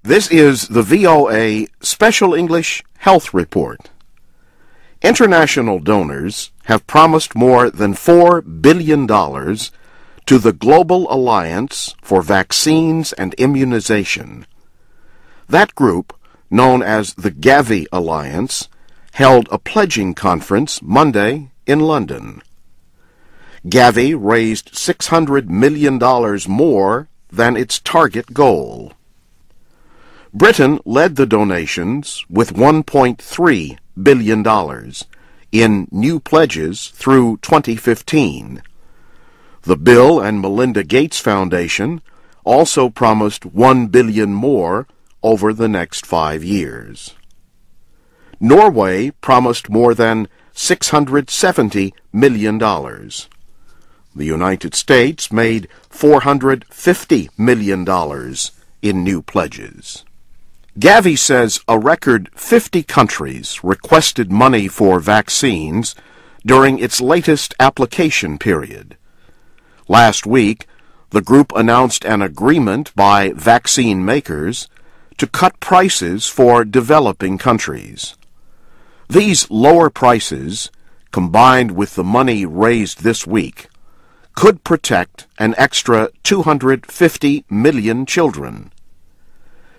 This is the VOA Special English Health Report. International donors have promised more than $4 billion to the Global Alliance for Vaccines and Immunization. That group, known as the Gavi Alliance, held a pledging conference Monday in London. Gavi raised $600 million more than its target goal. Britain led the donations with $1.3 billion in new pledges through 2015. The Bill and Melinda Gates Foundation also promised $1 billion more over the next 5 years. Norway promised more than $670 million. The United States made $450 million in new pledges. Gavi says a record 50 countries requested money for vaccines during its latest application period. Last week, the group announced an agreement by vaccine makers to cut prices for developing countries. These lower prices, combined with the money raised this week, could protect an extra 250 million children.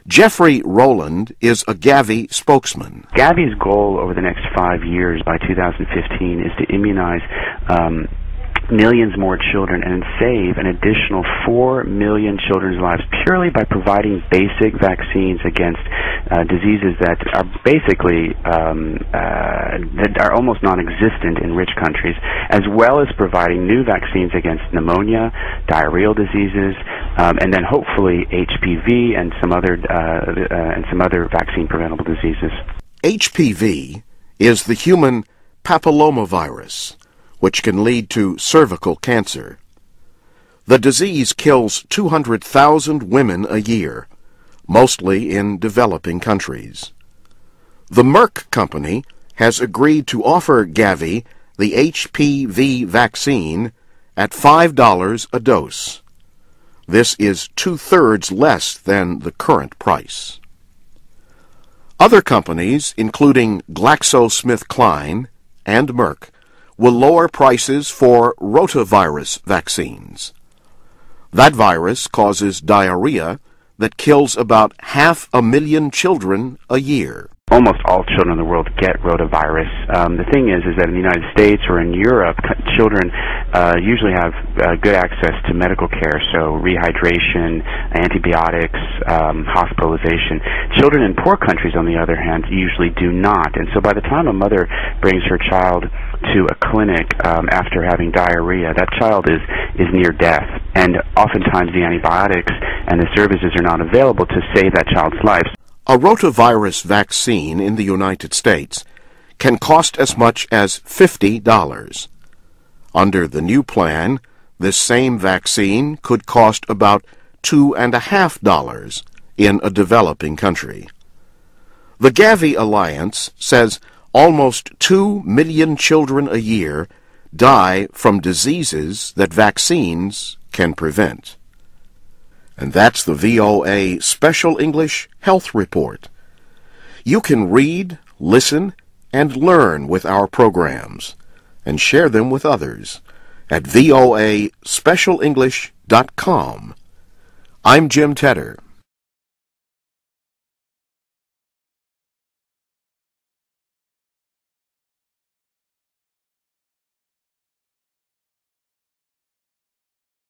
Jeffrey Rowland is a Gavi spokesman. Gavi's goal over the next 5 years, by 2015, is to immunize millions more children and save an additional 4 million children's lives purely by providing basic vaccines against diseases that are basically that are almost non-existent in rich countries, as well as providing new vaccines against pneumonia, diarrheal diseases, and then hopefully HPV and some other vaccine-preventable diseases. HPV is the human papillomavirus, which can lead to cervical cancer. The disease kills 200,000 women a year, mostly in developing countries. The Merck company has agreed to offer Gavi the HPV vaccine at $5 a dose. This is 2/3 less than the current price. Other companies, including GlaxoSmithKline and Merck, will lower prices for rotavirus vaccines. That virus causes diarrhea that kills about 500,000 children a year. Almost all children in the world get rotavirus. The thing is that in the United States or in Europe, children usually have good access to medical care, so rehydration, antibiotics, hospitalization. Children in poor countries, on the other hand, usually do not. And so by the time a mother brings her child to a clinic after having diarrhea, that child is near death. And oftentimes the antibiotics and the services are not available to save that child's life. A rotavirus vaccine in the United States can cost as much as $50. Under the new plan, this same vaccine could cost about $2.50 in a developing country. The Gavi Alliance says almost 2 million children a year die from diseases that vaccines can prevent. And that's the VOA Special English Health Report. You can read, listen, and learn with our programs, and share them with others at voaspecialenglish.com. I'm Jim Tedder.